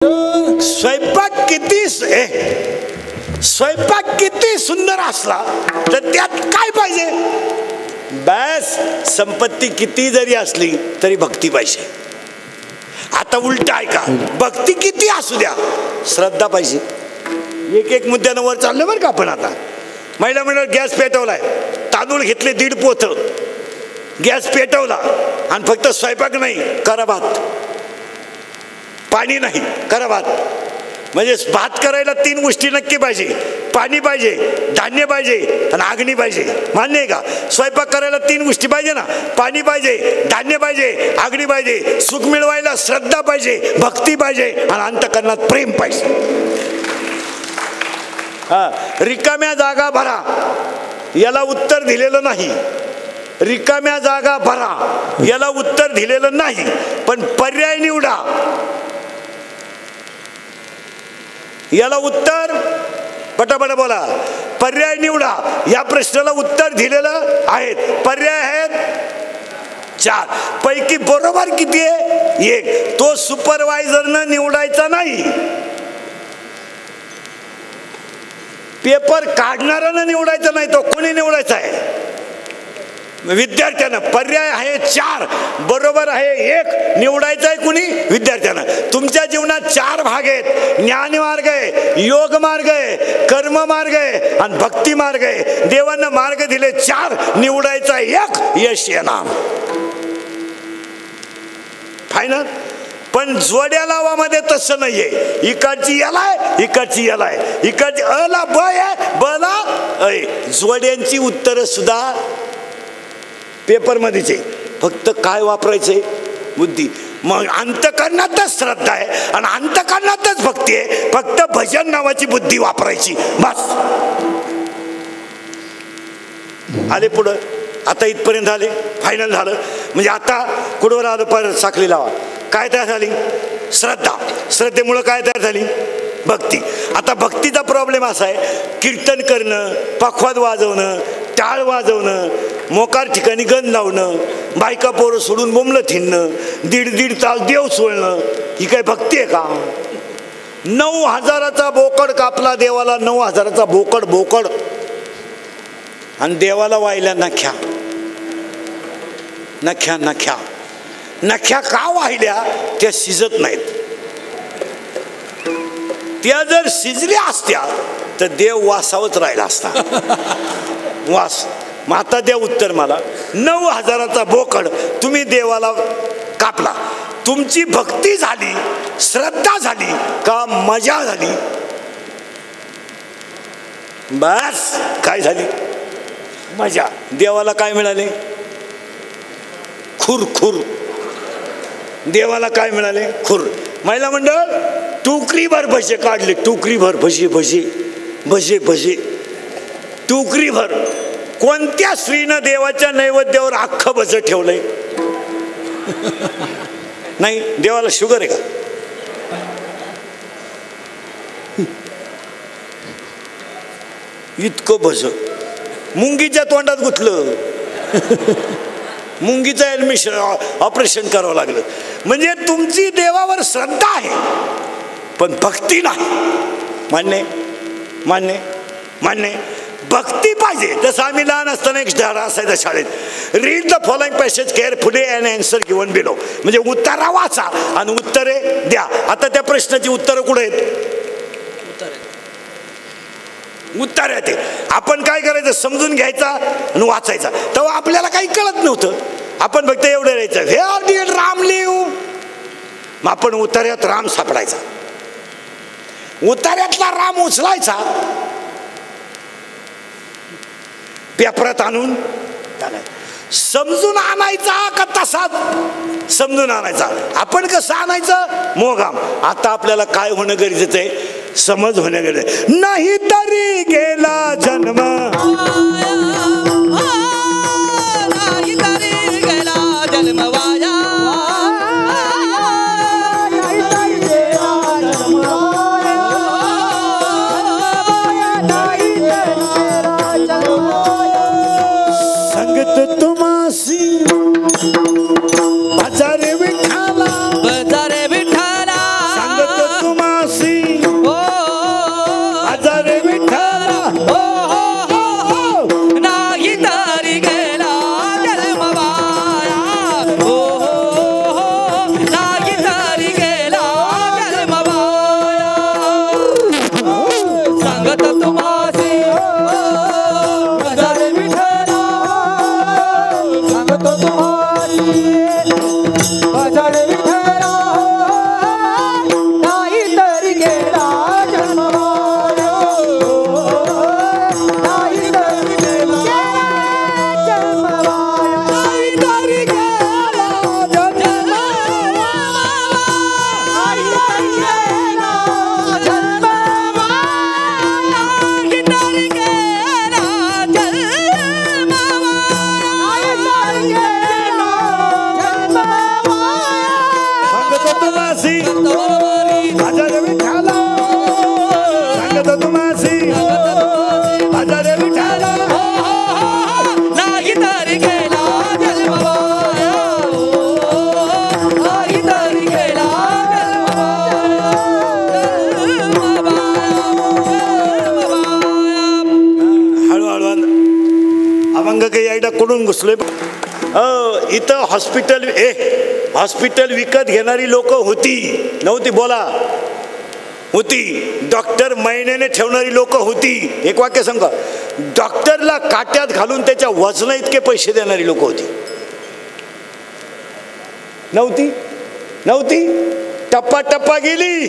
स्वयंपाक किती सुंदर असला तर त्यात काय पाहिजे? बस संपत्ती किती जरी असली तरी भक्ती पाहिजे. आता उलट आहे का, भक्ती किती असू द्या श्रद्धा पाहिजे. एक एक मुद्द्यानं वर चाललं बरं का आपण. आता महिला मंडळ गॅस पेटवलाय, तांदूळ घेतले 1.5 पोत, गॅस पेटवला आणि फक्त स्वयंपाक नाही करा भात, पाणी नाही करा भात. म्हणजे भात करायला 3 गोष्टी नक्की पाहिजे, पाणी पाहिजे, धान्य पाहिजे आणि अग्नी पाहिजे. मान्य आहे का? स्वयंपाक करायला 3 गोष्टी पाहिजे ना, पाणी पाहिजे, धान्य पाहिजे, अग्नी पाहिजे. सुख मिळवायला श्रद्धा पाहिजे, भक्ती पाहिजे आणि अंतःकरणात प्रेम पाहिजे. रिकाम्या जागा भरा याला उत्तर दिलेलं नाही. रिकाम्या जागा भरा याला उत्तर दिलेलं नाही, पण पर्याय निवडा याला उत्तर पटापट बोला. पर्याय निवडा या प्रश्नाला उत्तर दिलेलं आहेत. पर्याय आहेत 4 पैकी बरोबर किती आहे? 1. तो सुपरवायझरनं निवडायचा नाही, पेपर काढणाऱ्यानं निवडायचा नाही. तो कोणी निवडायचा आहे? विद्यार्थ्यानं. पर्याय आहे 4, बरोबर आहे 1. निवडायचं आहे कुणी? विद्यार्थ्यानं. तुमच्या जीवनात 4 भाग आहेत. ज्ञान मार्ग आहे, योग मार्ग आहे, कर्म मार्ग आहे आणि भक्ती मार्ग आहे. देवानं मार्ग दिले 4, निवडायचा 1, यश येणार. फायनल. पण जोड्या लावामध्ये तसं नाहीये. इकडची याला आहे, इकडची याला आहे, इकडची अला ब आहे, बला अय. जोड्यांची उत्तरं सुद्धा पेपरमध्येच आहे. फक्त काय वापरायचंय? बुद्धी. मग अंतःकरणातच श्रद्धा आहे आणि अंतःकरणातच भक्ती आहे. फक्त भजन नावाची बुद्धी वापरायची बस. आले पुढं. आता इथपर्यंत आले, फायनल झालं. म्हणजे आता कुठवर आलं? परत साखळी लावा. काय तयार झाली? श्रद्धा. श्रद्धेमुळं काय तयार झाली? भक्ती. आता भक्तीचा प्रॉब्लेम असा आहे, कीर्तन करणं, पखवाद वाजवणं, टाळ वाजवणं, मोकार ठिकाणी गण लावणं, बायका पोरं सोडून बोंबलं थिणणं, 1.5 तास देव सोडणं, ही काय भक्ती आहे का? 9,000चा बोकड कापला देवाला, 9,000चा बोकड आणि देवाला वाहिल्या नख्या नख्या नख्या नख्या का वाहिल्या? त्या शिजत नाहीत. त्या जर शिजल्या असत्या तर देव वासावच राहिला असता. वास. मग आता द्या उत्तर मला. 9,000चा बोकड तुम्ही देवाला कापला, तुमची भक्ती झाली, श्रद्धा झाली का मजा झाली? बस. काय झाली? मजा. देवाला काय मिळाले? खुर खुर. देवाला काय मिळाले? खुर. महिला मंडळ टुकरीभर भजे काढले, टुकरीभर भजे भजे भजे भजे टुकरीभर. कोणत्या स्त्रीनं देवाच्या नैवेद्यावर अख्खं भज ठेवलंय? नाही. देवाला शुगर आहे का? इतकं भज मुंगीच्या तोंडात गुतलं. मुंगीचं ॲडमिशन ऑपरेशन करावं लागलं. म्हणजे तुमची देवावर श्रद्धा आहे पण भक्ती नाही. मान्य मान्य मान्य. भक्ती पाहिजे. जसं आम्ही लहान असताना एक धडा असायचा शाळेत, read the following passage carefully and answer given below. म्हणजे उत्तरा वाचा आणि उत्तरे द्या. आता त्या प्रश्नाची उत्तरं कुठे आहेत? उत्तर येते. आपण काय करायचं? समजून घ्यायचा आणि वाचायचा. तेव्हा आपल्याला काही कळत नव्हतं. आपण फक्त एवढं राहायचं, वेअर डिड राम लिव्ह. मग आपण उतार्यात राम सापडायचा, उतार्यातला राम उचलायचा, पेपरात आणून समजून आणायचा का तसाच समजून आणायचा? आपण कसं आणायचं? मोगाम. आता आपल्याला काय होणं गरजेचं आहे? समज होणं गरजेचं आहे. नाही तरी गेला जन्म, नाही तरी गेला जन्म वाया, संगत तुम्हासी बजारे विठाला, बजारे विठाला, संगत करून घुसलोय. इथं हॉस्पिटल विकत घेणारी लोक होती नव्हती? बोला. होती. डॉक्टर महिन्याने ठेवणारी लोक होती. एक वाक्य सांगा. डॉक्टरला काट्यात घालून त्याच्या वजना इतके पैसे देणारी लोक होती. नव्हती? नव्हती. टप्पा टप्पा गेली.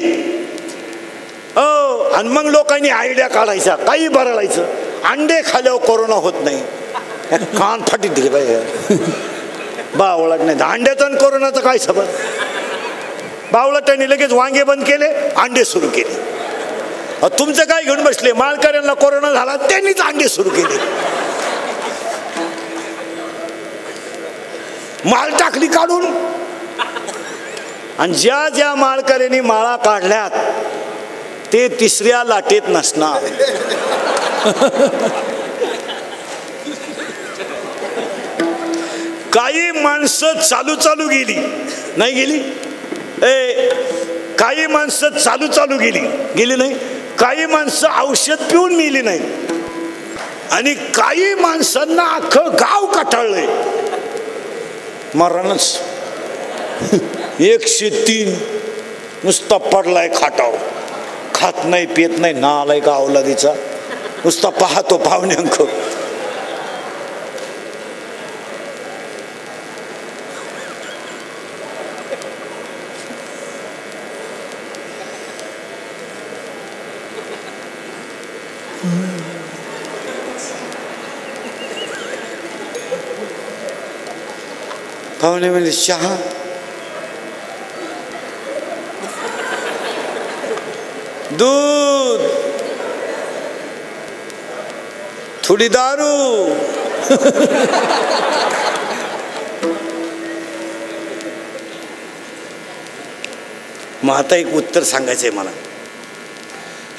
आणि मग लोकांनी आयडिया काढायचा, काही बरळायचं. अंडे खाल्यावर कोरोना होत नाही. कान फाटीत दिले पाहिजे. बावळट नाही. अंड्याचा आणि कोरोनाचा काय सबंध? बावळटांनी लगेच वांगे बंद केले, अंडे सुरू केले. तुमचं काय घेऊन बसले? मालकऱ्यांना कोरोना झाला, त्यांनीच अंडे सुरू केले. माल टाकली काढून. आणि ज्या ज्या मालकऱ्यांनी माळा काढल्यात ते तिसऱ्या लाटेत नसणार. काही माणसं चालू गेली नाही गेली. काही माणसं चालू गेली नाही. काही माणसं औषध पिऊन मेली नाही. आणि काही माणसांना अख्खं गाव कटाळलंय. मरणच. 103 नुसता पडलाय खाटाव. खात नाही पेत नाही. नालाय गावला तिचा. नुसता पाहतो पाहुण्यांक. पाहुणे म्हणजे चहा. दूध. थोडी दारू. मग आता एक उत्तर सांगायचंय मला.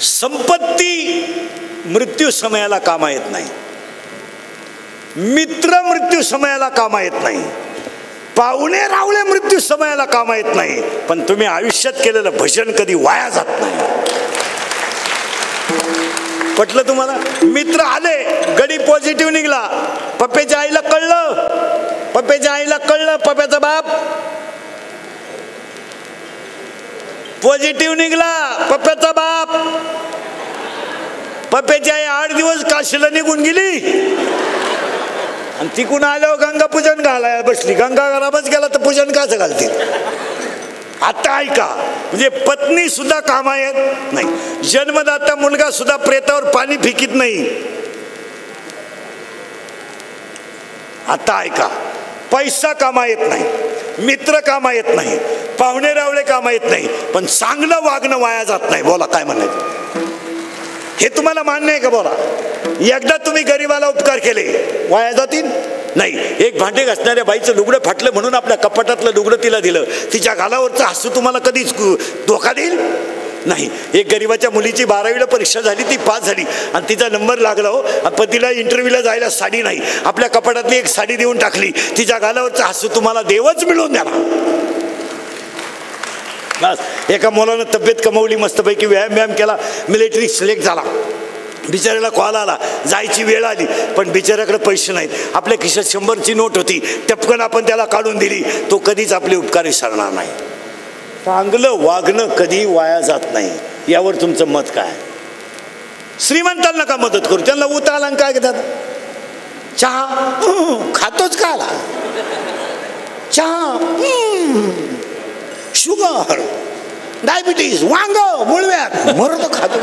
संपत्ती मृत्यू समयाला कामा येत नाही. मित्र मृत्यू समयाला कामा येत नाही. पाहुणे रावळे मृत्यू समयाला कामा येत नाही. पण तुम्ही आयुष्यात केलेलं भजन कधी वाया जात नाही. पटलं तुम्हाला? मित्र आले, गडी पॉझिटिव्ह निघला. पप्प्याच्या आईला कळलं. पप्प्याचा बाप पॉझिटिव्ह निघला. पप्प्याचा बाप. पप्प्याची आई 8 दिवस काशीला निघून गेली. आणि तिकून आल्यावर गंगा पूजन घालायला बसली. गंगा घरामच गेला तर पूजन काच घालतील? आता ऐका. म्हणजे पत्नी सुद्धा कामा येत नाही. जन्मदाता मुलगा सुद्धा प्रेतावर पाणी फेकीत नाही. आता ऐका. पैसा कामा येत नाही. मित्र कामा येत नाही. पाहुणे रावळे कामा येत नाही. पण चांगलं वागणं वाया जात नाही. बोला काय म्हणायचं? हे तुम्हाला मान्य आहे का? बोला. एकदा तुम्ही गरीबाला उपकार केले, वाया जातील? नाही. एक भांडे घासणाऱ्या बाईचं लुगडं फाटलं म्हणून आपल्या कपाटातलं लुगडं तिला दिलं. तिच्या गालावरचं हसू तुम्हाला कधीच धोका देईल? नाही. एक गरीबाच्या मुलीची 12वीला परीक्षा झाली, ती पास झाली आणि तिचा नंबर लागला. हो. पण तिला इंटरव्ह्यूला जायला साडी नाही. आपल्या कपाटातली एक साडी देऊन टाकली. तिच्या गालावरचं हसू तुम्हाला देवच मिळवून द्याला. बस. एका मुलानं तब्येत कमवली, मस्तपैकी व्यायाम केला, मिलिटरी सिलेक्ट झाला. बिचाऱ्याला कॉल आला, जायची वेळ आली, पण बिचाऱ्याकडे पैसे नाहीत. आपल्या खिशात 100ची नोट होती. टपकन आपण त्याला काढून दिली. तो कधीच आपले उपकार विसरणार नाही. चांगलं वागणं कधी वाया जात नाही. यावर तुमचं मत काय? श्रीमंतांना का मदत करू? त्यांना उतारला काय घेतात? चहा खातोच का? आला चहा, शुगर, डायबिटीज, वांग, मुळव्यात, मरतो खातो.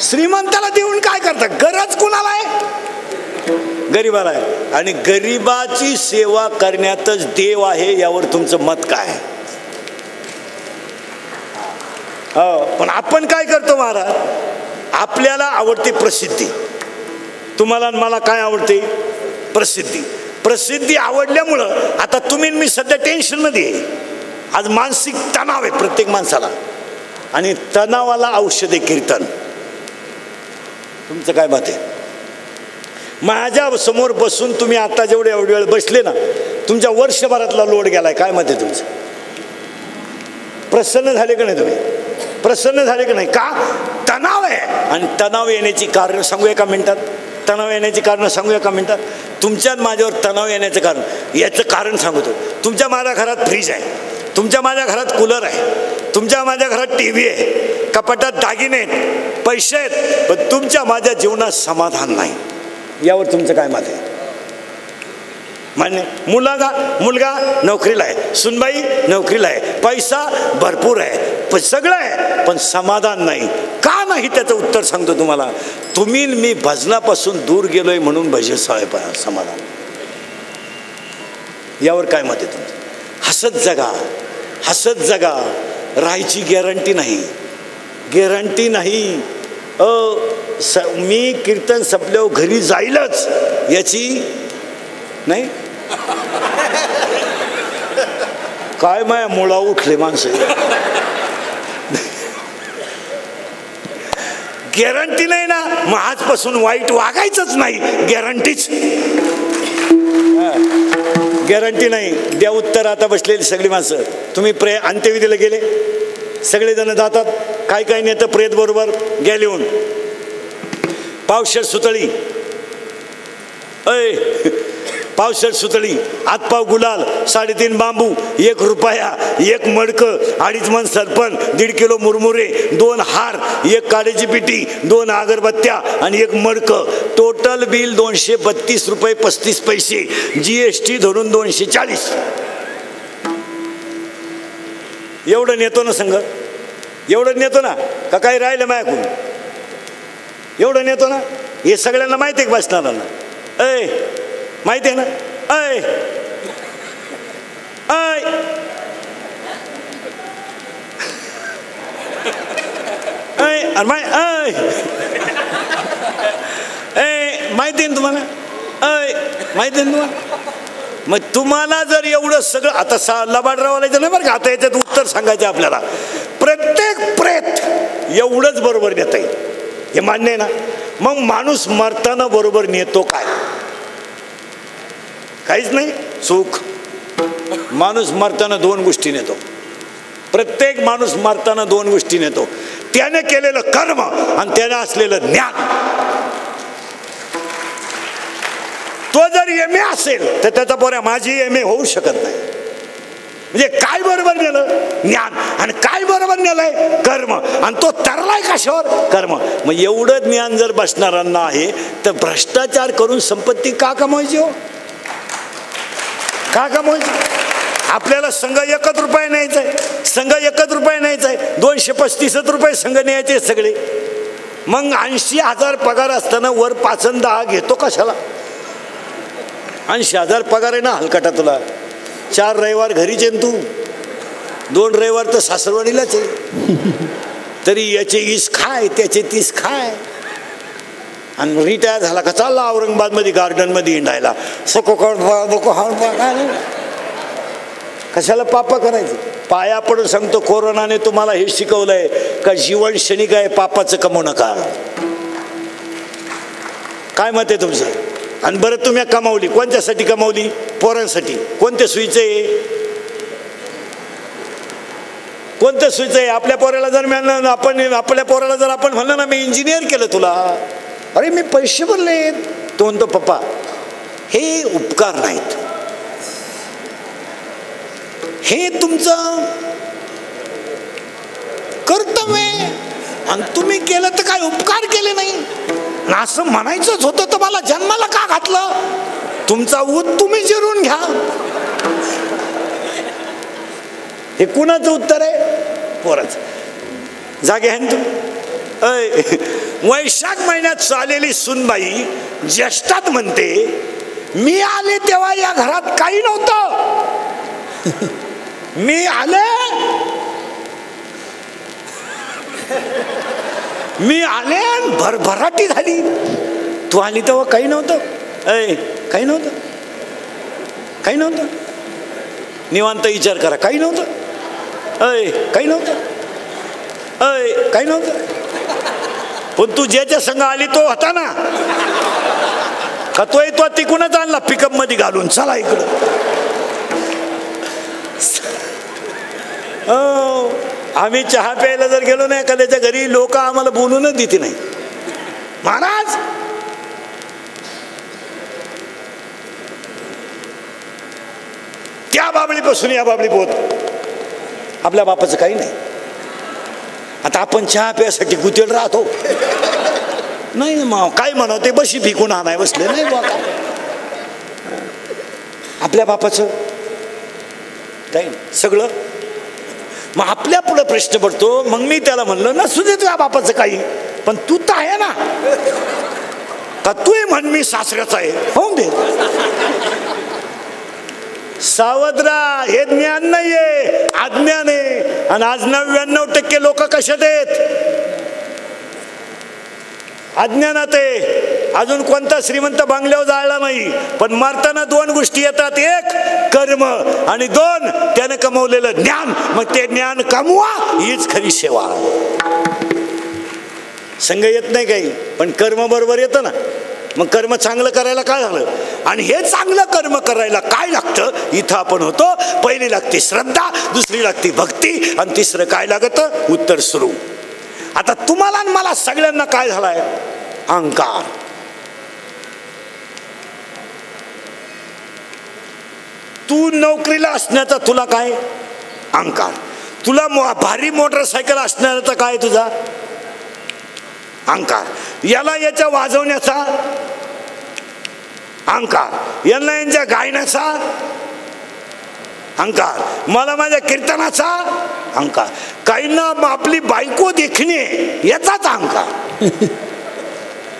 श्रीमंताला देऊन काय करता? गरज कुणाला आहे? गरीबाला आहे. आणि गरीबाची सेवा करण्यातच देव आहे. यावर तुमचं मत काय? पण आपण काय करतो महाराज? आपल्याला आवडते प्रसिद्धी. तुम्हाला मला काय आवडते? प्रसिद्धी. प्रसिद्धी आवडल्यामुळं आता तुम्ही मी सध्या टेन्शन मध्ये आहे. आज मानसिक तणाव आहे प्रत्येक माणसाला. आणि तणावाला औषध आहे कीर्तन. तुमचं काय मत आहे? माझ्या समोर बसून तुम्ही आता जेवढे एवढे वेळ बसले ना, तुमच्या वर्षभरातला लोड गेलाय. काय मत आहे तुमचं? प्रसन्न झाले का नाही तुम्ही? प्रसन्न झाले का नाही? का? तणाव आहे. आणि तणाव येण्याची कारण सांगू एका मिनिटात. तणाव येण्याची कारणं सांगूया का मिनटात? तुमच्यात माझ्यावर तणाव येण्याचं कारण, याचं कारण सांगतो. तुमच्या माझ्या घरात फ्रीज आहे, तुमच्या माझ्या घरात कूलर आहे, तुमच्या माझ्या घरात TV आहे, कपाटात दागिने आहेत, पैसे आहेत, पण तुमच्या माझ्या जीवनात समाधान नाही. यावर तुमचं काय मत आहे? मान्य? मुलगा नोकरीला आहे, सुनबाई नोकरीला आहे, पैसा भरपूर आहे, पण सगळं आहे, पण समाधान नाही. का नाही त्याचं उत्तर सांगतो तुम्हाला. तुम्ही मी भजनापासून दूर गेलोय म्हणून भजन समाधान. यावर काय मत आहे तुमचं? हसत जगा. राहायची गॅरंटी नाही. मी कीर्तन संपल्यावर घरी जाईलच याची नाही. काय माया मुळा उठले माणसं. गॅरंटी नाही ना, मग आजपासून वाईट वागायचंच नाही. गॅरंटी नाही. द्या उत्तर. आता बसलेली सगळी माणसं, तुम्ही अंत्यविधीला गेले, सगळेजण जातात, काय नेतं प्रेत बरोबर घ्या लिहून. पावशेर सुतळी, पावशेर सुतळी, हातपाव गुलाल, 3.5 बांबू, 1 रुपया, 1 मडकं, 2.5 मन सरपण, 1.5 किलो मुरमुरे, 2 हार, 1 काड्याची पिटी, 2 अगरबत्त्या आणि 1 मडकं. टोटल बिल 232 रुपये 35 पैसे. GST धरून 240. एवढं नेतो ना संघ? एवढं नेतो ना का काही राहिलं माझ्याकडून? एवढं नेतो ना? हे सगळ्यांना माहिती आहे का बसणाऱ्यांना? माहिती आहे ना? माहिती आहे ना तुम्हाला? माहिती आहे ना तुम्हाला? मग तुम्हाला जर एवढं सगळं, आता लबाडरावालायचं नाही बरं का, आता याच्यात उत्तर सांगायचं आपल्याला. प्रत्येक प्रेत एवढंच बरोबर नेता येईल, हे मान्य आहे ना? मग माणूस मरताना बरोबर नेतो काय? काहीच नाही. सुख. माणूस मरताना 2 गोष्टी नेतो. प्रत्येक माणूस मरताना 2 गोष्टी नेतो. त्याने केलेलं कर्म आणि त्याने असलेलं ज्ञान. तो जर MA असेल तर त्याचा पोऱ्या माझी MA होऊ शकत नाही. म्हणजे काय बरोबर नेलं? ज्ञान. आणि काय बरोबर नेलंय? कर्म. आणि तो तरलाय कशावर? कर्म. मग एवढं ज्ञान जर बसणाऱ्यांना आहे तर भ्रष्टाचार करून संपत्ती का कमवायची हो? का कमवायची? आपल्याला संघ 1 रुपया न्यायचा आहे, संघ 1 रुपया न्यायचा आहे, 235 रुपये संघ न्यायचे सगळे. मग 80,000 पगार असताना वर 5 आणि 10 घेतो कशाला? 80,000 पगार आहे ना हलकटा तुला. 4 रविवार घरीच आहे तू, 2 रविवार तर सासरवाडीलाच आहे. तरी याचे 20 खाय, त्याचे 30 खाय. आणि रिटायर झाला का चालला औरंगाबादमध्ये गार्डनमध्ये हिंडायला. कशाला पाप करायचं? पाया पडून सांगतो, कोरोनाने तुम्हाला हे शिकवलंय का जीवन क्षणिक आहे, पापाचं कमवू नका. काय मत आहे तुमचं? आणि बरं तुम्ही कमावली, कोणत्यासाठी कमावली? पोरांसाठी. कोणत्या सुईचं आहे? कोणत्या सुईचं आहे? आपल्या पोराला जर आपल्या पोराला जर आपण म्हणलं ना मी इंजिनियर केलं तुला, अरे मी पैसे भरले, तो म्हणतो पप्पा हे उपकार नाहीत, हे तुमचं कर्तव्य आणि तुम्ही केलं तर काय उपकार केले नाही. असं म्हणायचंच होतं तर मला जन्माला का घातलं? तुमचा ऊत तुम्ही जिरून घ्या. हे कुणाचं उत्तर आहे? पोराचं. जागे आहे ना तू? वैशाख महिन्यात चाललेली सुनबाई ज्येष्ठात म्हणते, मी आले तेव्हा या घरात काही नव्हतं, मी आले भरभराटी झाली. तू आली तेव्हा काही नव्हतं. काही नव्हतं. निवांत विचार करा. काही नव्हतं. पण तू ज्याच्या संग आली तो होता ना का? तो तिकूनच आणला पिकअप मध्ये घालून, चला इकडं. आम्ही चहा प्यायला जर गेलो ना एखाद्याच्या घरी, लोक आम्हाला बोलूनच देते नाही. महाराज त्या बाबळीपासून या बाबळी पोत आपल्या बापाचं काही नाही. आता आपण चहा प्यासाठी गुतेल राहतो नाही मग काय म्हणावं ते बशी फिकून आणाय बसले नाही बाबा. आपल्या बापाचं काही नाही सगळं. मग आपल्या पुढे प्रश्न पडतो. मग मी त्याला म्हणलं नसू दे तुझ्या बापाचं काही, पण तू तर आहे ना, का तू म्हण मी सासऱ्याचा आहे होऊन दे. सावधरा, हे ज्ञान नाहीये, अज्ञान आहे. आणि आज 99% लोक कशात आहेत? अज्ञानात आहे. अजून कोणता श्रीमंत बांगल्यावर जाळला नाही, पण मरताना 2 गोष्टी येतात, 1 कर्म आणि 2 त्याने कमवलेलं ज्ञान. मग ते ज्ञान कमवा हीच खरी सेवा. संग येत नाही काही, पण कर्म बरोबर येतं ना. मग कर्म चांगलं करायला काय झालं, आणि हे चांगलं कर्म करायला काय लागतं इथं आपण होतो. पहिली लागते श्रद्धा, दुसरी लागते भक्ती, आणि तिसरं काय लागतं? उत्तर सुरू. आता तुम्हाला आणि मला सगळ्यांना काय झालाय? अहंकार. तू नोकरीला असण्याचा तुला काय अहंकार, तुला भारी मोटरसायकल असण्याचा काय तुझा अहंकार, याला याच्या वाजवण्याचा अहंकार, यांना यांच्या गायनाचा अहंकार, मला माझ्या कीर्तनाचा अहंकार, काहींना आपली बायको देखणे याचाच अहंकार.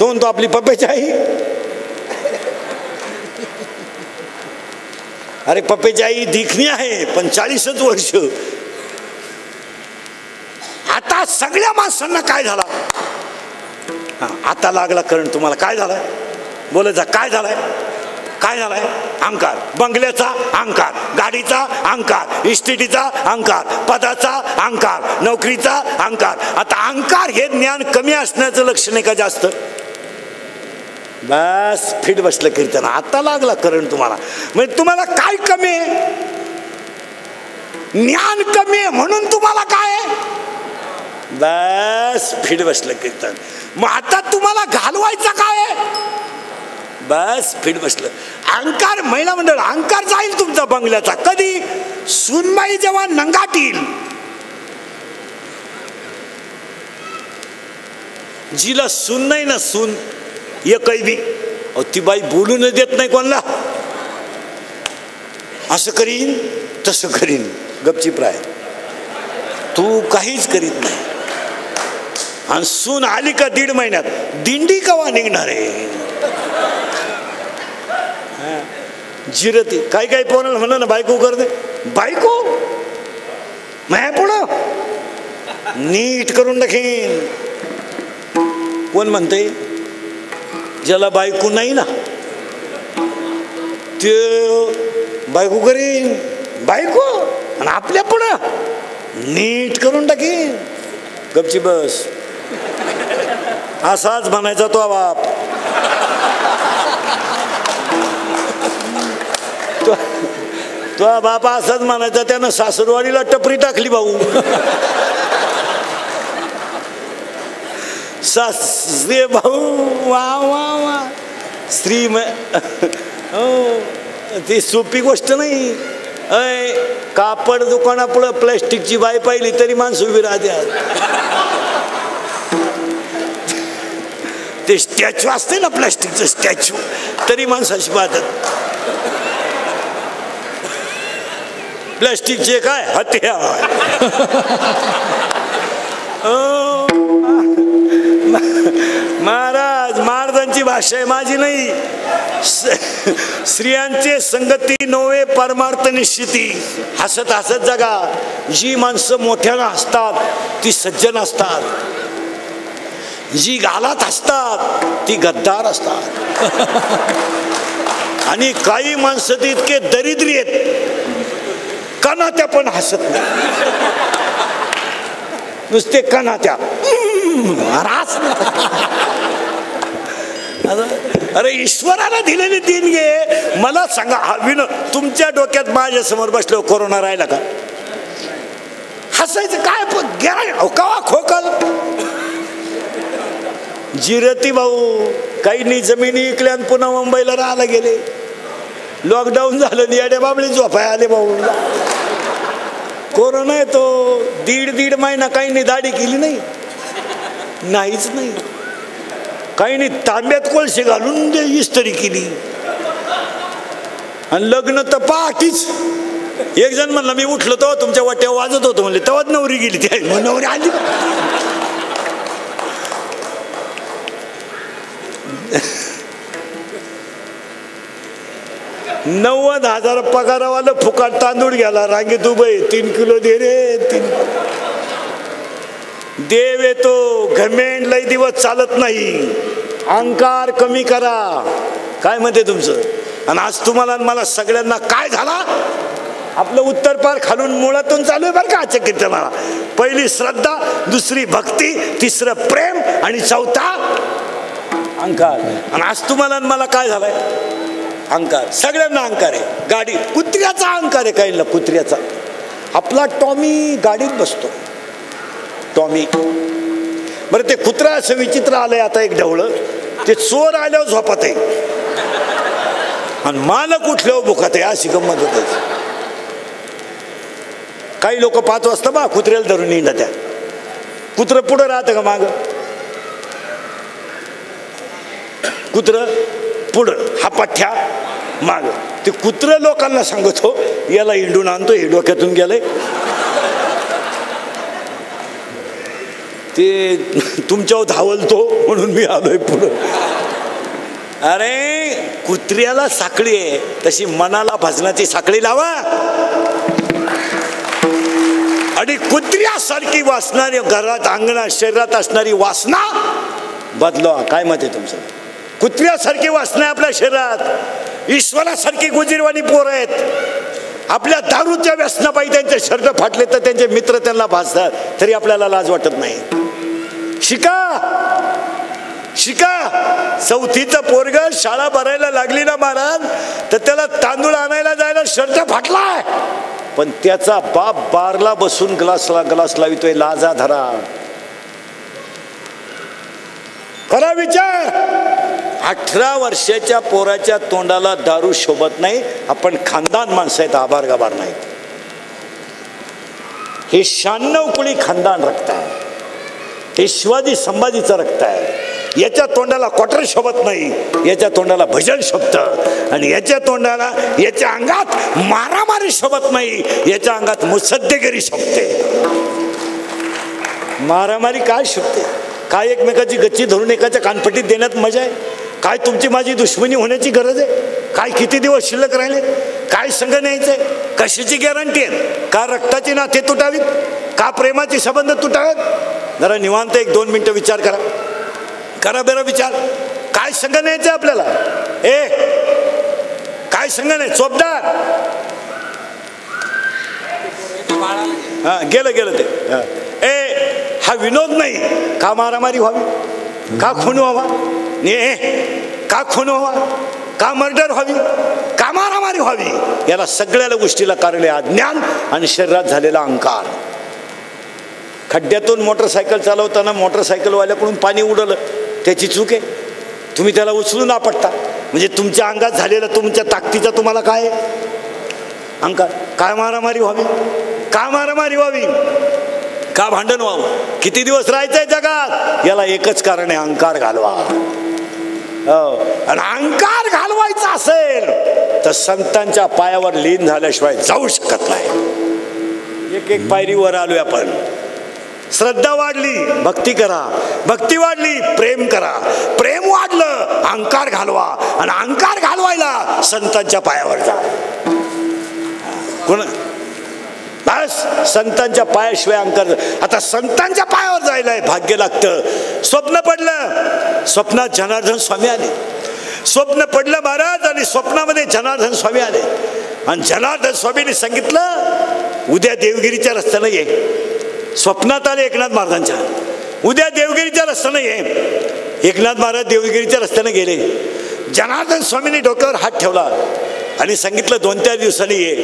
तो आपली पप्प्याची आई. अरे पप्प्याची आई दिखणी आहे पण 40च वर्ष. आता सगळ्या माणसांना काय झाला? आता लागला करंट तुम्हाला. काय झालाय? बोलत जा. काय झालाय? काय झालाय? अहंकार. बंगल्याचा अहंकार, गाडीचा अहंकार, इस्टेटीचा अहंकार, पदाचा अहंकार, नोकरीचा अहंकार. आता अहंकार हे ज्ञान कमी असण्याचं लक्षण आहे का जास्त? बस फिट बसलं कीर्तन. आता लागला करंट तुम्हाला. म्हणजे तुम्हाला काय कमी आहे? ज्ञान कमी आहे म्हणून तुम्हाला काय आहे? बस फिट बसलं कीर्तन. मग आता तुम्हाला घालवायचं काय आहे? बस फिट बसलं. अहंकार, महिला मंडळ अहंकार जाईल तुमचा बंगल्याचा. कधी? सूनबाई जेव्हा नंगाटील, जिला सून नाही ना, सून एकही बी, ती बाई बोलून देत नाही कोणाला. असं करीन तसं करीन, गपचीप राय, तू काहीच करीत नाही. आणि सून आली का 1.5 महिन्यात दिंडी कवा निघणार आहे? जिरती. काही काही पोराला म्हणा ना बायको करते, बायको माया पुढं नीट करून टाकीन. कोण म्हणते? ज्याला बायको नाही ना ते बायको करीन. बायको आणि आपल्या पुढं नीट करून टाकीन. गपची बस. असाच म्हणायचा तो बाप. तो बापा असाच म्हणायचा. त्यानं सासरवाडीला टपरी टाकली भाऊ. सासरे भाऊ वा वा वा. स्त्री ती सोपी गोष्ट नाही. अय कापड दुकानापुढं प्लॅस्टिकची बाई पाहिली तरी माणसं उभी राहते. ते स्टॅच्यू असते ना, प्लॅस्टिकचं स्टॅच्यू, तरी माणसाशी पाहतात. प्लॅस्टिकचे काय हत्यार. महाराज, महाराजांची भाषा आहे, माझी नाही. स्त्रियांचे संगती नोवे परमार्थ निश्चिती. हसत हसत जगा. जी माणसं मोठ्यानं हसतात ती सज्जन असतात. जी गालात हसतात ती गद्दार असतात. आणि काही माणसं ती इतके दरिद्री आहेत, कणात्या पण हसत नाही, नुसते कणात्या. अरे ईश्वराला दिलेली देणगी. मला सांगा तुमच्या डोक्यात माझ्या समोर बसलो कोरोना राहिला का? हसायचं काय? कवा खोकल. जिरती भाऊ. काहींनी जमिनी विकल्या आणि पुन्हा मुंबईला राहायला गेले. लॉकडाऊन झालं आणि येड्या बाबळी झोपाय आले भाऊ. कोरोना येतो, दीड महिना काही नाही दाढी केली नाही, नाहीच नाही, काही नाही, तांब्यात कोळशे घालून इस्त्री केली. आणि लग्न तर पहाटीच. एक जण म्हणला मी उठलो तो तुमच्या वाट्यावर वाजत होतो म्हणले, तेव्हाच नवरी गेली. ती नवरी आली. 90,000 पगारावाला फुकाट तांदूळ घ्याला रांगेत उभे, 3 किलो दे रे. 3 देव येतो. घमेंड लय दिवस चालत नाही, अहंकार कमी करा. काय म्हणते तुमचं? आणि आज तुम्हाला मला सगळ्यांना काय झाला, आपलं उत्तर पार खालून मुळातून चालू आहे बरं का आजच्या कीर्तनाला. पहिली श्रद्धा, दुसरी भक्ती, तिसरं प्रेम आणि चौथा अहंकार. आणि आज तुम्हाला मला काय झालंय? अहंकार. सगळ्यांना अहंकार आहे. गाडी कुत्र्याचा अहंकार आहे काहींना, कुत्र्याचा. आपला टॉमी गाडीत बसतो, टॉमी. बरं ते कुत्रा असं विचित्र आलंय आता एक ढवळं, ते चोर आल्यावर झोपत आहे आणि मालक उठल्यावर भुकत आहे, अशी गंमत होते. काही लोक 5 वाजता बा कुत्र्याला धरून येणार, त्या कुत्रं पुढं राहतं का माग? कुत्र पुढं, हा पठ्ठ्या माग. ते कुत्र लोकांना सांगतो याला हिंडून आणतो, हे डोक्यातून गेलंय. ते तुमच्यावर धावलतो म्हणून मी आलोय पुढं. अरे कुत्र्याला साखळी आहे तशी मनाला भजनाची साखळी लावा. आणि कुत्र्यासारखी वासणारी घरात अंगणात शरीरात असणारी वासना बदलवा. काय मत आहे तुमचं? कुत्र्यासारखी वासना आपल्या शरीरात, ईश्वरासारखी गुजीरवाणी पोरं आहेत. आपल्या दारूच्या व्यसनापायी त्यांचे शरीर फाटले तर त्यांचे मित्र त्यांना भासतात, तरी आपल्याला लाज वाटत नाही. शिका, शिका. 4थीचं पोरग शाळा भरायला लागली ना महाराज, तर त्याला तांदूळ आणायला जायला शर्ट फाटलाय, पण त्याचा बाप बारला बसून ग्लास लावितोय. लाजा धरा, खरा विचार. 18 वर्षाच्या पोराच्या तोंडाला दारू शोभत नाही. आपण खानदान माणसं आहेत, आभार गाभार नाही. हे 96 कुळी खानदान रक्त आहे, हे शिवाजी संभाजीचं रक्त आहे. याच्या तोंडाला क्वार्टर शोभत नाही, याच्या तोंडाला भजन शोभतं. आणि याच्या तोंडाला, याच्या अंगात मारामारी शोभत नाही, याच्या अंगात मुसद्देगिरी शोभते. मारामारी काय शोभते? काय एकमेकाची गच्ची धरून एकाच्या कानपट्टीत देण्यात मजा आहे? काय तुमची माझी दुश्मनी होण्याची गरज आहे? काय किती दिवस शिल्लक राहिले? काय संग न्यायचंय? कशाची गॅरंटी आहे? का रक्ताची नाते तुटावीत? का प्रेमाचे संबंध तुटावेत? जरा निवांत 1-2 मिनिटं विचार करा. करा बरं विचार. काय संग न्यायचंय आपल्याला? काय संग नाही? चोपदार गेलं ते. हा विनोद नाही. का मारामारी व्हावी? का खून व्हावा? का खून व्हावा? का मर्डर व्हावी? का मारामारी व्हावी? याला सगळ्या गोष्टीला कारण आहे अज्ञान आणि शरीरात झालेला अहंकार. खड्ड्यातून मोटरसायकल चालवताना मोटरसायकलवाल्याकडून पाणी उडलं, त्याची चूक आहे. तुम्ही त्याला उचलून आपटता, म्हणजे तुमच्या अंगात झालेलं तुमच्या ताकदीचा तुम्हाला काय आहे? अहंकार. काय मारामारी व्हावी? का मारामारी व्हावी? का भांडण व्हावं? किती दिवस राहायचंय जगात? याला एकच कारण आहे, अहंकार घालवा. आणि अहंकार घालवायचा असेल तर संतांच्या पायावर लीन झाल्याशिवाय जाऊ शकत नाही. एक पायरीवर आलोय आपण. श्रद्धा वाढली, भक्ती करा. भक्ती वाढली, प्रेम करा. प्रेम वाढलं, अहंकार घालवा. आणि अहंकार घालवायला संतांच्या पायावर जा. कोण? बस संतांच्या पायाशिवाय अहंकार. आता संतांच्या पायावर जायला भाग्य लागतं. स्वप्न पडलं, स्वप्नात जनार्दन स्वामी आले. स्वप्न पडलं महाराज, आणि स्वप्नामध्ये जनार्दन स्वामी आले. आणि जनार्दन स्वामींनी सांगितलं उद्या देवगिरीच्या रस्त्यानं ये. स्वप्नात आले एकनाथ महाराजांच्या, उद्या देवगिरीच्या रस्त्यानं ये. एकनाथ महाराज देवगिरीच्या रस्त्यानं गेले. जनार्दन स्वामींनी डोक्यावर हात ठेवला आणि सांगितलं 2-4 दिवसांनी ये.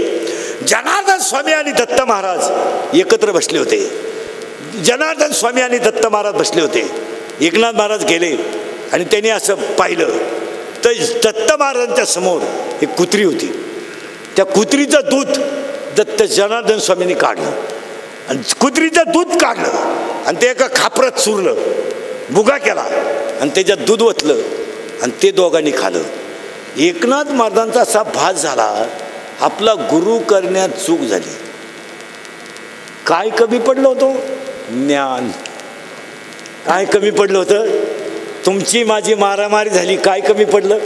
जनार्दन स्वामी आणि दत्त महाराज एकत्र बसले होते. जनार्दन स्वामी आणि दत्त महाराज बसले होते. एकनाथ महाराज गेले आणि त्यांनी असं पाहिलं तर दत्त महाराजांच्या समोर एक कुत्री होती. त्या कुत्रीचं दूध दत्त जनार्दन स्वामींनी काढलं आणि कुत्रीचं दूध काढलं आणि ते एका खापरात चुरलं, भुगा केला आणि त्याच्यात दूध ओतलं आणि ते दोघांनी खाल्लं. एकनाथ महाराजांचा असा भास झाला, आपला गुरु करण्यात चूक झाली. काय कमी पडलं होतं? ज्ञान. काय कमी पडलं होतं? तुमची माझी मारामारी झाली, काय कमी पडलं?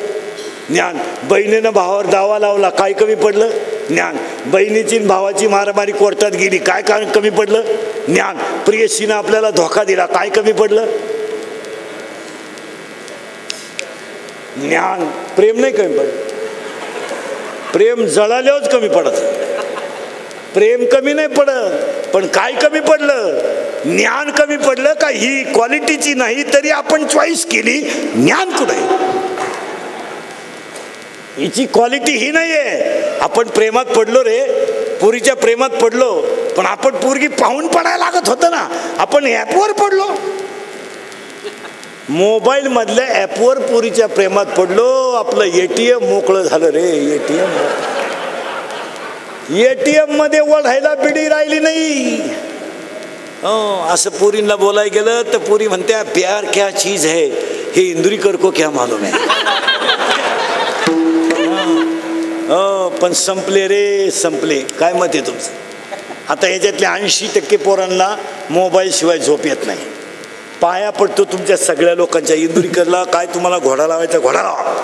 ज्ञान. बहिणीनं भावावर दावा लावला, काय कमी पडलं? ज्ञान. बहिणीची भावाची मारामारी कोर्टात गेली, काय कमी पडलं? ज्ञान. प्रियसीनं आपल्याला धोका दिला, काय कमी पडलं? ज्ञान. प्रेम नाही कमी पडलं. प्रेम जळाल्यावरच कमी पडत. प्रेम कमी नाही पडत, पण काय कमी पडलं? ज्ञान कमी पडलं. का ही क्वालिटीची नाही तरी आपण चॉईस केली, ज्ञान कुठे? हिची क्वालिटी ही नाहीये. आपण प्रेमात पडलो रे, पोरीच्या प्रेमात पडलो, पण आपण पोरगी पाहून पडायला लागत होतं ना, आपण ॲपवर पडलो. मोबाईल मधल्या ॲपवर पोरीच्या प्रेमात पडलो, आपलं ATM मोकळं झालं रे. ATM मध्ये ओढायला बिडी राहिली नाही. असं पोरींना बोलायला गेलं तर पोरी म्हणत्या प्यार क्या चीज है हे इंदुरीकर को क्या मालूम है. पण संपले रे, संपले. काय मत आहे तुमचं? आता ह्याच्यातल्या 80% पोरांना मोबाईल शिवाय झोप येत नाही. पाया पडतो तुमच्या सगळ्या लोकांच्या. इंदुरीकरला काय तुम्हाला घोडा लावायचा, घोडा लावा,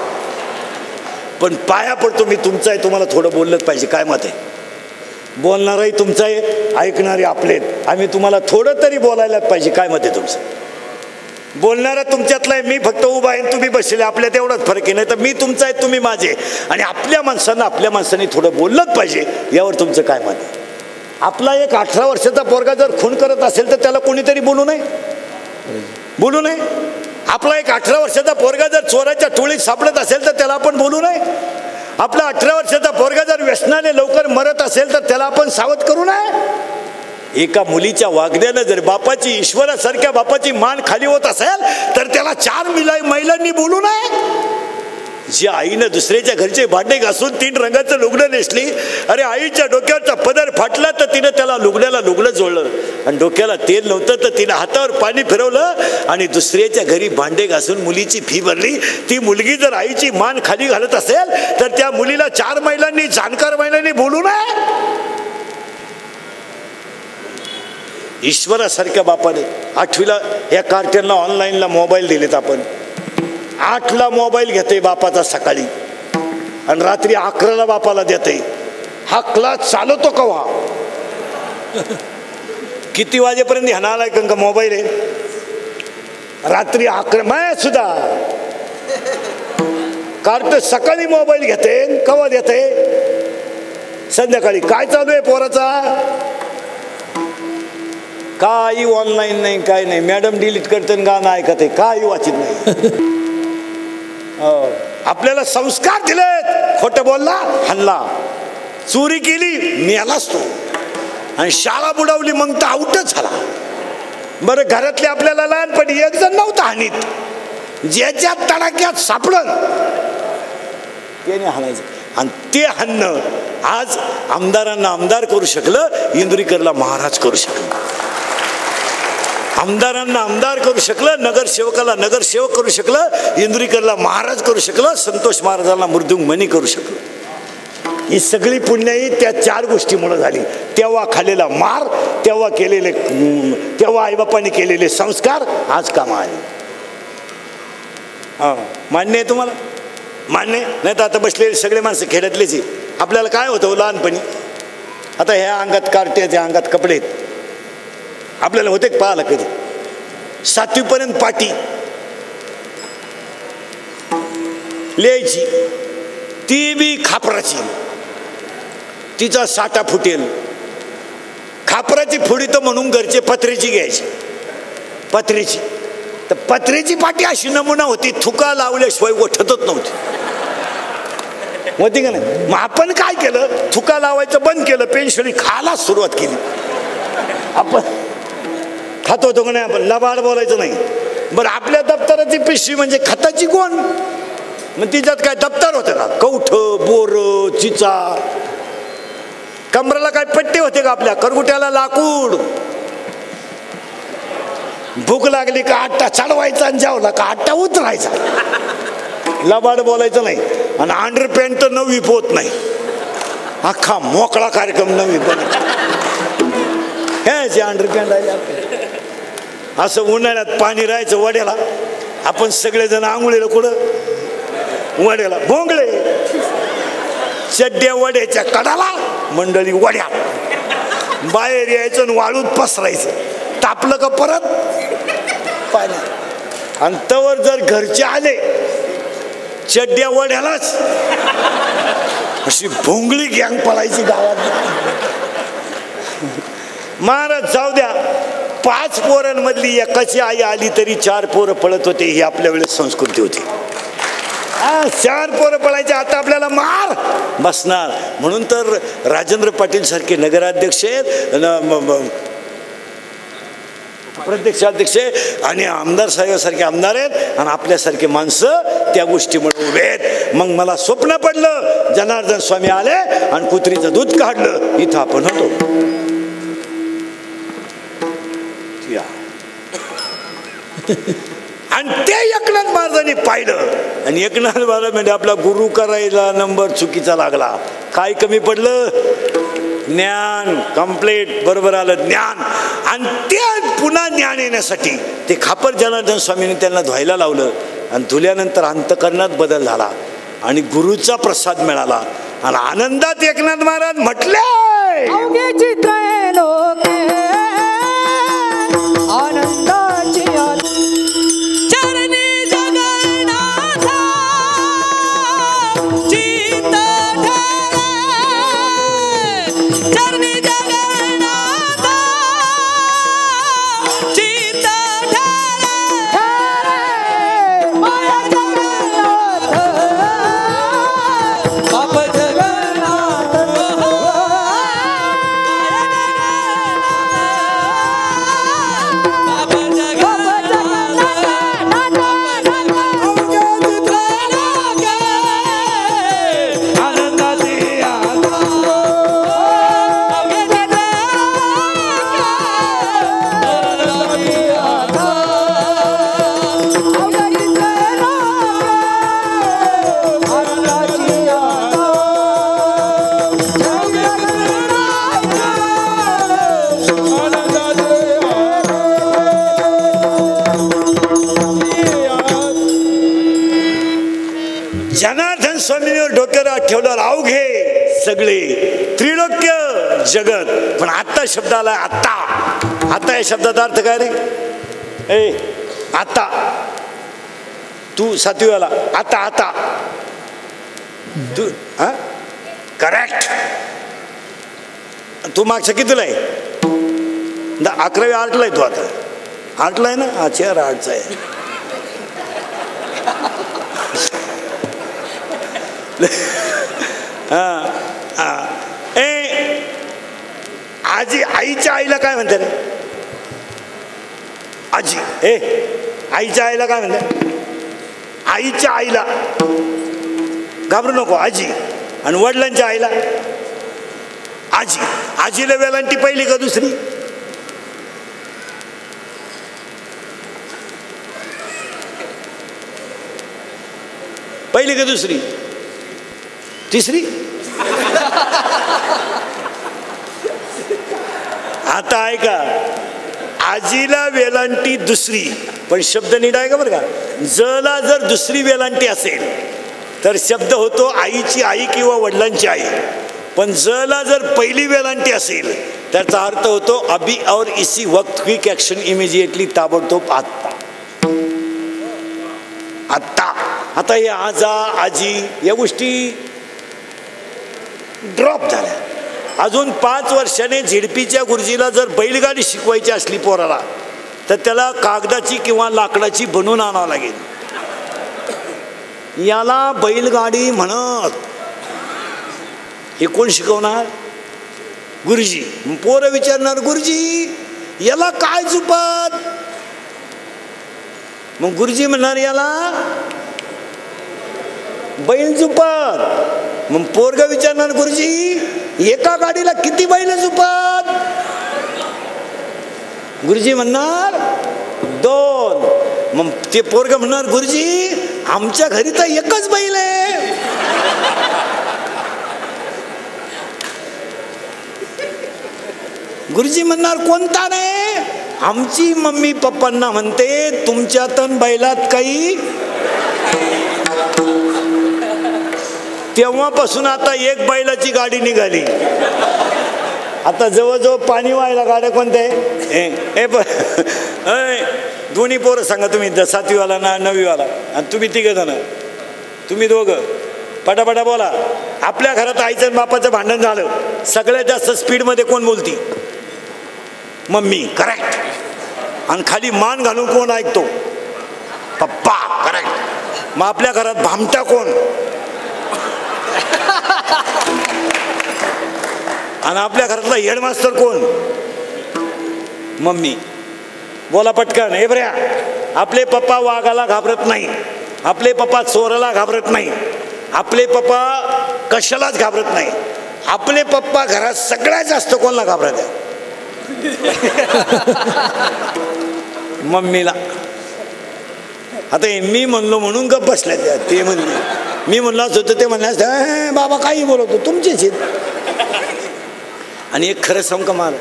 पण पाया पडतो मी तुमचा आहे, तुम्हाला थोडं बोललंच पाहिजे. काय मत आहे? बोलणारही तुमचं आहे, ऐकणारे आपलेत. आम्ही तुम्हाला थोडं तरी बोलायलाच पाहिजे. काय मत आहे तुमचं? बोलणारा तुमच्यातला आहे, मी फक्त उभा आहे, तुम्ही बसले, आपल्यात एवढाच फरक आहे. नाही तर मी तुमचा आहे, तुम्ही माझे. आणि आपल्या माणसांनी थोडं बोललंच पाहिजे. यावर तुमचं काय मत आहे? आपला एक 18 वर्षाचा पोरगा जर खून करत असेल तर त्याला कोणीतरी बोलू नये, बोलू नये. आपला एक 18 वर्षाचा पोरगा जर चोराच्या टोळीत सापडत असेल तर त्याला आपण बोलू नये. आपला 18 वर्षाचा पोरगा जर व्यसनाने लवकर मरत असेल तर त्याला आपण सावध करू नये. एका मुलीच्या वागण्यानं जर बापाची, ईश्वरासारख्या बापाची मान खाली होत असेल तर त्याला 4 महिलांनी बोलू नये. जी आईनं दुसऱ्याच्या घरचे भांडे घासून 3 रंगाचं लुगडं नेसली, अरे आईच्या डोक्यावरचा पदर फाटला तर तिनं त्याला लुगड्याला लुगडं जोडलं, आणि डोक्याला तेल नव्हतं तर तिनं हातावर पाणी फिरवलं आणि दुसऱ्याच्या घरी भांडे घासून मुलीची फी भरली. ती मुलगी जर आईची मान खाली घालत असेल तर त्या मुलीला 4 महिलांनी, जाणकार महिलांनी बोलू नये. ईश्वरासारख्या बापाने 8वीला या कार्ट्यांना ऑनलाईनला मोबाईल दिलेत. आपण 8ला मोबाईल घेते बापाचा सकाळी आणि रात्री 11ला बापाला देते. हा क्लास चालवतो कवा? किती वाजेपर्यंत ह्याना आलाय का मोबाईल आहे? रात्री 11. माया सुद्धा कार्ट सकाळी मोबाईल घेते, कवा देते? संध्याकाळी. काय चालू आहे पोराचा? काही ऑनलाईन नाही, काय नाही. मॅडम डिलीट करते, गाणं ऐकत आहे, काही वाचित नाही. आपल्याला संस्कार दिलेत. खोटं बोलला हल्ला, चोरी केली मेलाच तो, आणि शाळा बुडवली मग तर आउटच झाला. बरं, घरातले आपल्याला लहानपणी एक जण नव्हता हानीत, ज्याच्या तडाक्यात सापडलं त्याने हाणायचं. आणि ते हाणणं आज आमदारांना आमदार करू शकलं, इंदुरीकरला महाराज करू शकलं. आमदारांना आमदार करू शकलं, नगरसेवकाला नगरसेवक करू शकलं, इंदुरीकरला महाराज करू शकलं, संतोष महाराजांना मृदुंगमणी करू शकलं. ही सगळी पुण्याई त्या 4 गोष्टीमुळे झाली. तेव्हा खाल्लेला मार, तेव्हा आईबापांनी केलेले संस्कार आज कामा आले. मान्य आहे तुम्हाला? मान्य नाही तर आता बसलेले सगळे माणसं खेड्यातलेच आहे. आपल्याला काय होतं लहानपणी? आता ह्या अंगात कार्टे, त्या अंगात कपडे, आपल्याला होते पाहायला कधी? 7वी पर्यंत पाटी लिहायची, ती बी खापराची, तिचा साठा फुटेल. खापराची फुडी तर म्हणून घरचे पत्र्याची घ्यायची, पत्र्याची. तर पत्र्याची पाटी अशी नमुना होती, थुका लावल्याशिवाय उठतच नव्हती, होती का नाही? मग आपण काय केलं? थुका लावायचं बंद केलं, पेन्शिली खायला सुरुवात केली. आपण खात होतो का नाही? आपण लबाड बोलायचं नाही. बरं, आपल्या दप्तराची पिशवी म्हणजे खताची कोण? मग तिच्यात काय दप्तर होते का? कौठ, बोर, चिचा. कमराला काय पट्टे होते का आपल्या? करगुट्याला लाकूड. भूक लागली का आट्टा चढवायचा आणि जेवला का आट्टा उतरायचा. लबाड बोलायचं नाही. आणि अंडर पॅन्ट तर नवी पोत नाही. अख्खा मोकळा कार्यक्रम नवी पोत. हे अंडर पॅन्ट आहे. असं उन्हाळ्यात पाणी राहायचं वड्याला. आपण सगळेजण आंघोळीला कुठं? वड्याला. भोंगळे चड्ड्या वड्याच्या कडाला, मंडळी वड्या. बाहेर यायचं आणि वाळूत पसरायचं. तापलं का परत पाण्यात. आणि तवर जर घरचे आले चड्ड्या वड्यालाच, अशी भोंगळी गँग पळायची गावात. महाराज जाऊ द्या, 5 पोरांमधली एकाची आई आली तरी 4 पोरं पळत होते. ही आपल्या वेळेस संस्कृती होती. 4 पोरं पळायचे. आता आपल्याला मार बसणार. म्हणून तर राजेंद्र पाटील सारखे नगराध्यक्ष आहेत, प्रत्यक्षाध्यक्ष आणि आमदार साहेबांसारखे आमदार आहेत. आणि आपल्यासारखे माणसं त्या गोष्टीमुळे उभे आहेत. मग मला स्वप्न पडलं, जनार्दन स्वामी आले आणि कुत्रीचं दूध काढलं. इथं आपण होतो. आणि ते एकनाथ महाराजांनी पाहिलं. आणि एकनाथ महाराज म्हणजे आपला गुरु करायला नंबर चुकीचा लागला. काय कमी पडलं? ज्ञान. कम्प्लीट बरोबर आलं ज्ञान. आणि ते पुन्हा ज्ञान येण्यासाठी ते खापर जनार्दन स्वामींनी त्यांना धुवायला लावलं. आणि धुल्यानंतर अंतकरणात बदल झाला आणि गुरुचा प्रसाद मिळाला. आणि आनंदात एकनाथ महाराज म्हटले, आनंदाची चरणी जगन्नाथा चित्त ठेवे. चरणी जगन्नाथा चित्त ठेवे. माया जगन्नाथ बाप जगन्नाथ. जनार्दन स्वामींवर डोक्यावर ठेवलं अवघे सगळे त्रिलोक्य जगत. पण आता शब्द आला आता. आता या शब्दाचा अर्थ काय रे? ए आता तू 7वी वाला. आता आता तू हा करेक्ट. तू मागच्या कितीला आहे? 11वी 8ला आहे. तू आता 8ला आहे ना? हा 4 8चा आहे. आजी आईच्या आईला काय म्हणते रे? आजी. आईच्या आईला काय म्हणते? आईच्या आईला घाबरू नको आजी. आणि वडिलांच्या आईला आजी. आजीला वेलांटी पहिली का दुसरी? पहिली का दुसरी? तिसरी. आता ऐका, आजीला वेलांटी दुसरी. पण शब्द नीट आहे का बरं का? जला जर दुसरी वेलांटी असेल तर शब्द होतो आईची आई किंवा वडिलांची आई. पण जला जर पहिली वेलांटी असेल त्याचा अर्थ होतो अभी और इसी वक्त क्विक ऍक्शन इमिजिएटली. ताबडतोब आत्ता. आत्ता. आता हे आजा आजी या गोष्टी ड्रॉप झाल्या. अजून 5 वर्षाने झिडपीच्या गुरुजीला जर बैलगाडी शिकवायची असली पोराला तर त्याला कागदाची किंवा लाकडाची बनवून आणावं लागेल. याला बैलगाडी म्हणत. हे कोण शिकवणार? गुरुजी. पोरं विचारणार गुरुजी याला काय चुपत? मग गुरुजी म्हणणार याला बैल झुपत. मग पोरग विचारणार गुरुजी एका गाडीला किती बैल झुपत? गुरुजी म्हणणार 2. मग ते पोरग म्हणणार गुरुजी आमच्या घरी तर एकच बैल आहे. गुरुजी म्हणणार कोणता नाही? आमची मम्मी पप्पांना म्हणते तुमच्यातन बैलात काही. तेव्हापासून आता एक बैलाची गाडी निघाली. आता जवळजवळ पाणी व्हायला गाड्या कोणत्या आहे? दोन्ही पोरं सांगा तुम्ही 7वी वाला ना 9वी वाला आणि तुम्ही 3 जण, तुम्ही 2 पटापटा बोला. आपल्या घरात आईचं बापाचं भांडण झालं, सगळ्यात जास्त स्पीडमध्ये कोण बोलती? मम्मी. करेक्ट. आणि खाली मान घालून कोण ऐकतो? पप्पा. करेक्ट. मग आपल्या घरात भामटा कोण? आणि आपल्या घरातला हेडमास्टर कोण? मम्मी. बोला पटकन. हे बऱ्या, आपले पप्पा वाघाला घाबरत नाही, आपले पप्पा चोराला घाबरत नाही, आपले पप्पा कशालाच घाबरत नाही. आपले पप्पा घरात सगळ्यात जास्त कोणाला घाबरत आहे? मम्मीला. आता मी म्हणलो म्हणून गप्प बसल्या त्या. ते म्हणले मी म्हणलाच होतं, ते म्हणल्या बाबा काही बोलतो तुमचेच आहेत. आणि एक खरं सांग का मला,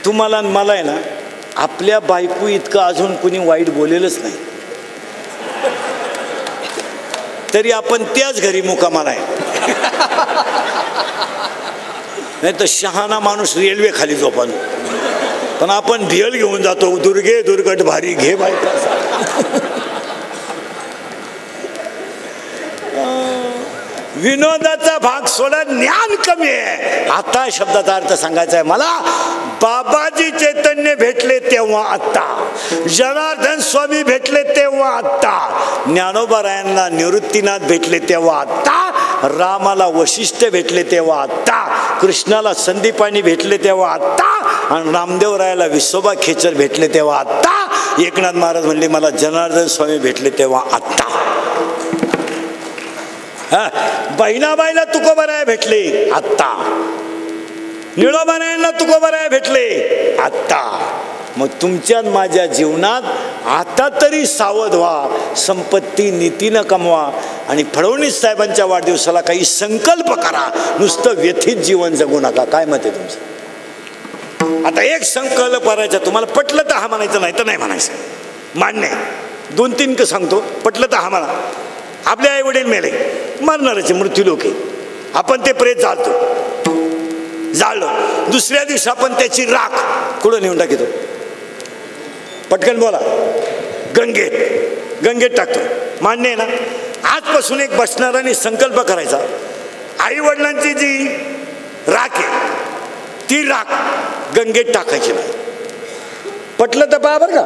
तुम्हाला आणि मला आहे ना आपल्या बायको इतकं अजून कुणी वाईट बोलेलच नाही, तरी आपण त्याच घरी मुकामाला आहे. नाही तर शहाणा माणूस रेल्वे खाली झोपन, पण आपण भियल घेऊन जातो. दुर्गे दुर्गट भारी घे बायका. विनोदाचा भाग सोडा, ज्ञान कमी आहे. आता शब्दाचा अर्थ सांगायचा आहे मला. बाबाजी चैतन्य भेटले तेव्हा आत्ता, जनार्दन स्वामी भेटले तेव्हा आत्ता, ज्ञानोबारायांना निवृत्तीनाथ भेटले तेव्हा आत्ता, रामाला वशिष्ठ भेटले तेव्हा आत्ता, कृष्णाला संदीपानी भेटले तेव्हा आत्ता, आणि रामदेवरायाला विसोबा खेचर भेटले तेव्हा आत्ता. एकनाथ महाराज म्हणले मला जनार्दन स्वामी भेटले तेव्हा आत्ता. बहिणाबाईला तुकोबाराय भेटले आत्ता, निळोबारायांना तुकोबाराय भेटले आत्ता. मग तुमच्या माझ्या जीवनात आता तरी सावध व्हा, संपत्ती नीतीनं कमवा आणि फडणवीस साहेबांच्या वाढदिवसाला काही संकल्प करा. नुसतं व्यथित जीवन जगू नका. काय मत आहे तुमचं? आता एक संकल्प करायचा, तुम्हाला पटलं तर हा म्हणायचं, नाही तर नाही म्हणायचं. मान्य आहे. 2-3 सांगतो. पटलं तर हा म्हणा. आपले आई वडील मेले, मरणारच, मृत्यू लोक आहे. आपण ते प्रेत जाळलं, दुसऱ्या दिवशी आपण त्याची राख कुठं नेऊन टाकतो? पटकन बोला. गंगेत टाकतो. मान्य आहे ना? आजपासून एक बसणाराने संकल्प करायचा, आई वडिलांची जी राख आहे ती राख गंगेत टाकायची नाही. पटलं तर पहा बरं का.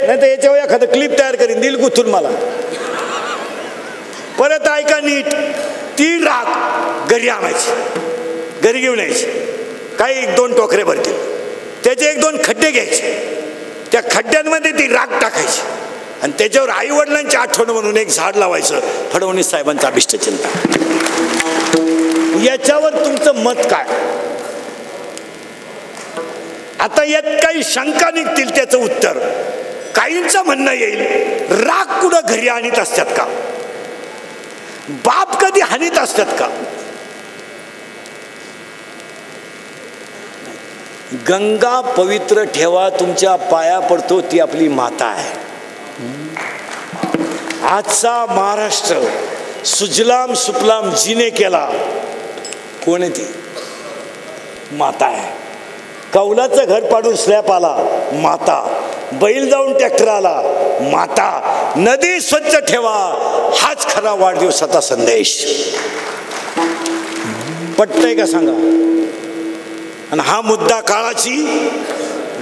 नाही तर याच्यावर एखादं क्लिप तयार करीन, दिल गुथून मला. परत ऐका नीट. ती राख घरी आणायची, घरी घेऊन यायची. काही 1-2 टोकरे भरतील, त्याचे 1-2 खड्डे घ्यायचे, त्या खड्ड्यांमध्ये ती राख टाकायची आणि त्याच्यावर आई वडिलांची आठवण म्हणून एक झाड लावायचं. फडणवीस साहेबांचा अभिष्ट चिंता. याच्यावर तुमचं मत काय? आता यात काही शंका निघतील, त्याचं उत्तर काहींचं म्हणणं येईल, राख कुठं घरी आणीत असतात का? बाप कधी हानीत असतात का? गंगा पवित्र ठेवा, तुमच्या पाया पडतो, ती आपली माता आहे. आजचा महाराष्ट्र सुजलाम सुफलाम जिने केला, कोण आहे ती? माता आहे. कौलाचं घर पाडून स्लॅब आला, माता. बैल जाऊन ट्रॅक्टर आला, माता. नदी स्वच्छ ठेवा, हाच खरा वाढदिवसाचा संदेश. पटतंय का सांगा? आणि हा मुद्दा काळाची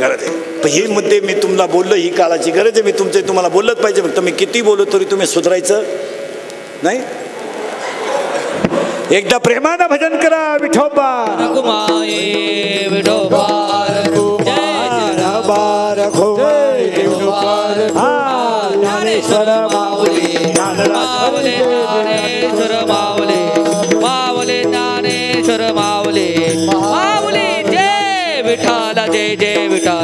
गरज आहे. पण हे मुद्दे मी तुम्हाला बोललो, ही काळाची गरज आहे. मी तुम्हाला बोललंच पाहिजे. फक्त मी किती बोललो तरी तुम्ही सुधारायचं नाही. एकदा प्रेमानं भजन करा. विठोबा रघुमाये विठोबा ज्ञानेश्वर माऊली जय विठ्ठल